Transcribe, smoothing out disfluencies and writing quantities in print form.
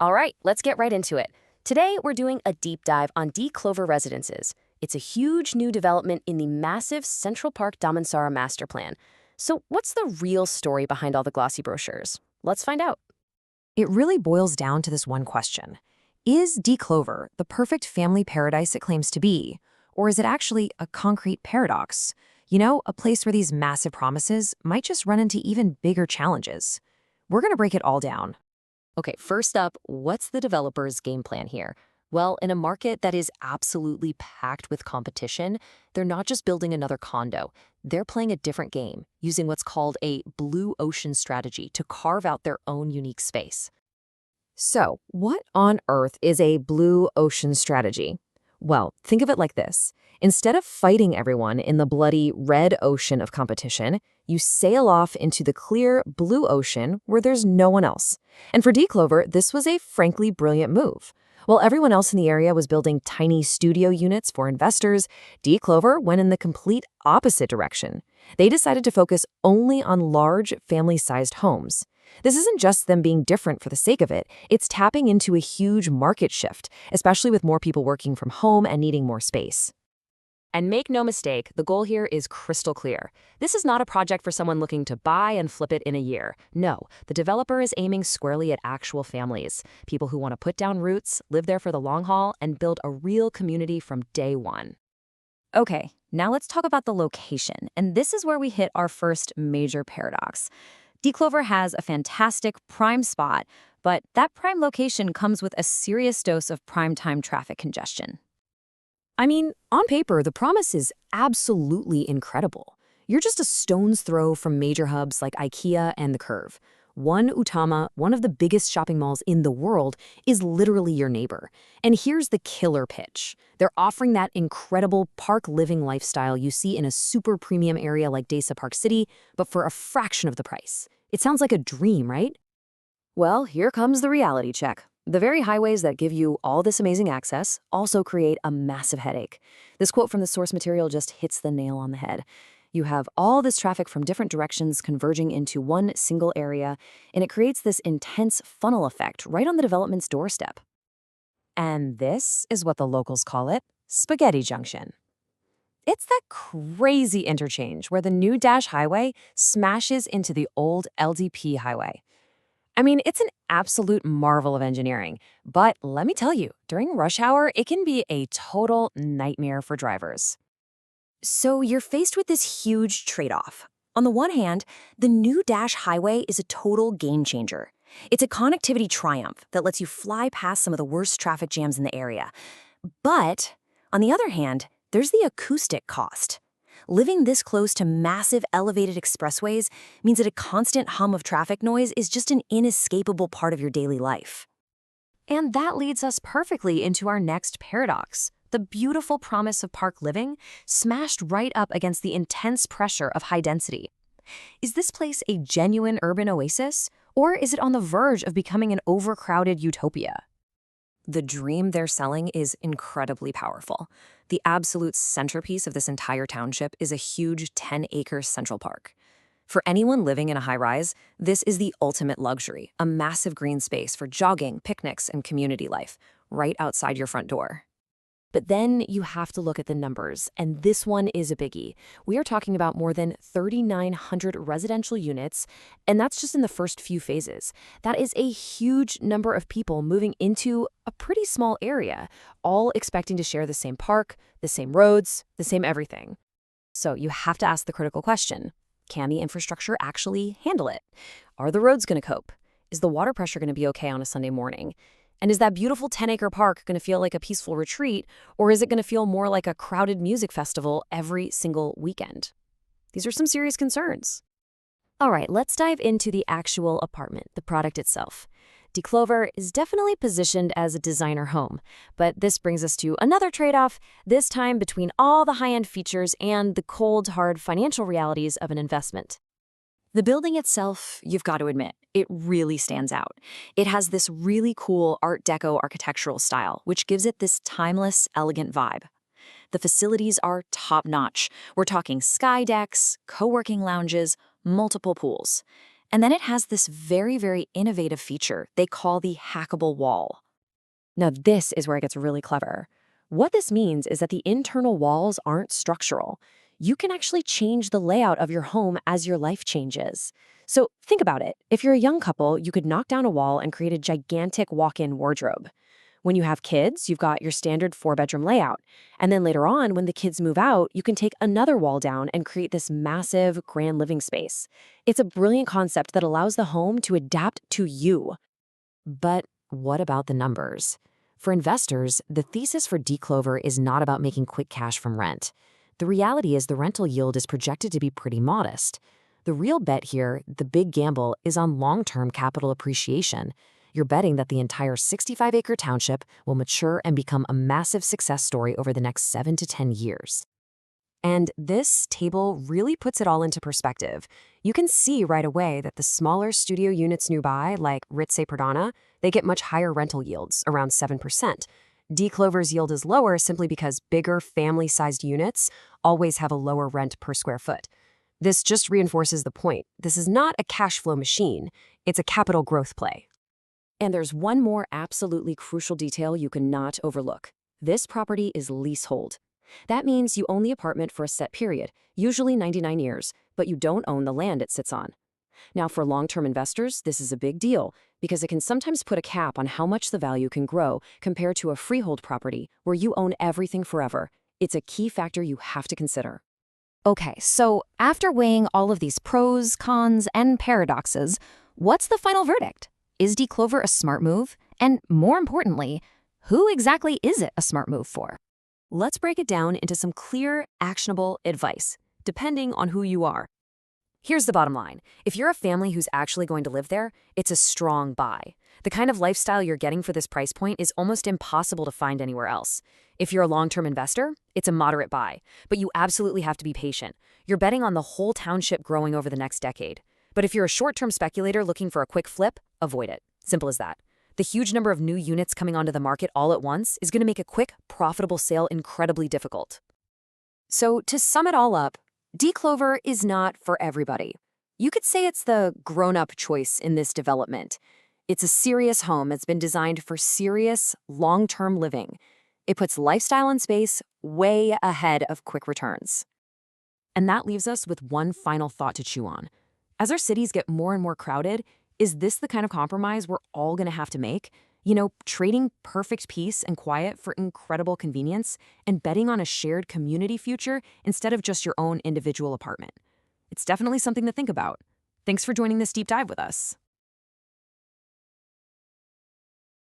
All right, let's get right into it. Today, we're doing a deep dive on D Clover Residences. It's a huge new development in the massive Central Park Damansara master plan. So, what's the real story behind all the glossy brochures? Let's find out. It really boils down to this one question. Is D Clover the perfect family paradise it claims to be? Or is it actually a concrete paradox? A place where these massive promises might just run into even bigger challenges. We're going to break it all down. Okay, first up, what's the developer's game plan here? Well, in a market that is absolutely packed with competition, they're not just building another condo. They're playing a different game, using what's called a blue ocean strategy to carve out their own unique space. So, what on earth is a blue ocean strategy? Well, think of it like this. Instead of fighting everyone in the bloody red ocean of competition, you sail off into the clear blue ocean where there's no one else. And for D Clover, this was a frankly brilliant move. While everyone else in the area was building tiny studio units for investors, D Clover went in the complete opposite direction. They decided to focus only on large, family-sized homes. This isn't just them being different for the sake of it, it's tapping into a huge market shift, especially with more people working from home and needing more space. And make no mistake, the goal here is crystal clear. This is not a project for someone looking to buy and flip it in a year. No, the developer is aiming squarely at actual families, people who want to put down roots, live there for the long haul, and build a real community from day one. Okay, now let's talk about the location, and this is where we hit our first major paradox. D Clover has a fantastic prime spot, but that prime location comes with a serious dose of prime-time traffic congestion. I mean, on paper, the promise is absolutely incredible. You're just a stone's throw from major hubs like IKEA and The Curve. One Utama, one of the biggest shopping malls in the world, is literally your neighbor. And here's the killer pitch. They're offering that incredible park living lifestyle you see in a super premium area like Desa Park City, but for a fraction of the price. It sounds like a dream, right? Well, here comes the reality check. The very highways that give you all this amazing access also create a massive headache. This quote from the source material just hits the nail on the head. You have all this traffic from different directions converging into one single area, and it creates this intense funnel effect right on the development's doorstep. And this is what the locals call it, Spaghetti Junction. It's that crazy interchange where the new Dash Highway smashes into the old LDP Highway. I mean, it's an absolute marvel of engineering, but let me tell you, during rush hour, it can be a total nightmare for drivers. So you're faced with this huge trade-off. On the one hand, the new Dash Highway is a total game changer. It's a connectivity triumph that lets you fly past some of the worst traffic jams in the area. But on the other hand, there's the acoustic cost. Living this close to massive elevated expressways means that a constant hum of traffic noise is just an inescapable part of your daily life. And that leads us perfectly into our next paradox. The beautiful promise of park living smashed right up against the intense pressure of high density. Is this place a genuine urban oasis, or is it on the verge of becoming an overcrowded utopia? The dream they're selling is incredibly powerful. The absolute centerpiece of this entire township is a huge 10-acre Central Park. For anyone living in a high-rise, this is the ultimate luxury, a massive green space for jogging, picnics, and community life, right outside your front door. But then you have to look at the numbers, and this one is a biggie. We are talking about more than 3,900 residential units, and that's just in the first few phases. That is a huge number of people moving into a pretty small area, all expecting to share the same park, the same roads, the same everything. So you have to ask the critical question. Can the infrastructure actually handle it? Are the roads going to cope? Is the water pressure going to be okay on a Sunday morning? And is that beautiful 10-acre park going to feel like a peaceful retreat, or is it going to feel more like a crowded music festival every single weekend? These are some serious concerns. All right, let's dive into the actual apartment, the product itself. D Clover is definitely positioned as a designer home, but this brings us to another trade-off, this time between all the high-end features and the cold, hard financial realities of an investment. The building itself, you've got to admit, it really stands out. It has this really cool Art Deco architectural style, which gives it this timeless, elegant vibe. The facilities are top-notch. We're talking sky decks, co-working lounges, multiple pools. And then it has this very, very innovative feature they call the hackable wall. Now, this is where it gets really clever. What this means is that the internal walls aren't structural. You can actually change the layout of your home as your life changes. So think about it. If you're a young couple, you could knock down a wall and create a gigantic walk-in wardrobe. When you have kids, you've got your standard 4-bedroom layout. And then later on, when the kids move out, you can take another wall down and create this massive, grand living space. It's a brilliant concept that allows the home to adapt to you. But what about the numbers? For investors, the thesis for Declover is not about making quick cash from rent. The reality is the rental yield is projected to be pretty modest. The real bet here, the big gamble, is on long-term capital appreciation. You're betting that the entire 65-acre township will mature and become a massive success story over the next 7 to 10 years. And this table really puts it all into perspective. You can see right away that the smaller studio units nearby, like Exsim Perdana, they get much higher rental yields, around 7%. Declover's yield is lower simply because bigger family-sized units always have a lower rent per square foot. This just reinforces the point. This is not a cash flow machine. It's a capital growth play. And there's one more absolutely crucial detail you cannot overlook. This property is leasehold. That means you own the apartment for a set period, usually 99 years, but you don't own the land it sits on. Now, for long-term investors, this is a big deal because it can sometimes put a cap on how much the value can grow compared to a freehold property where you own everything forever. It's a key factor you have to consider. Okay, so after weighing all of these pros, cons, and paradoxes, what's the final verdict? Is Declover a smart move? And more importantly, who exactly is it a smart move for? Let's break it down into some clear, actionable advice, depending on who you are. Here's the bottom line. If you're a family who's actually going to live there, it's a strong buy. The kind of lifestyle you're getting for this price point is almost impossible to find anywhere else. If you're a long-term investor, it's a moderate buy, but you absolutely have to be patient. You're betting on the whole township growing over the next decade. But if you're a short-term speculator looking for a quick flip, avoid it. Simple as that. The huge number of new units coming onto the market all at once is going to make a quick, profitable sale incredibly difficult. So to sum it all up, Declover is not for everybody. You could say it's the grown-up choice in this development. It's a serious home that's been designed for serious, long-term living. It puts lifestyle and space way ahead of quick returns. And that leaves us with one final thought to chew on. As our cities get more and more crowded, is this the kind of compromise we're all going to have to make? You know, trading perfect peace and quiet for incredible convenience and betting on a shared community future instead of just your own individual apartment. It's definitely something to think about. Thanks for joining this deep dive with us.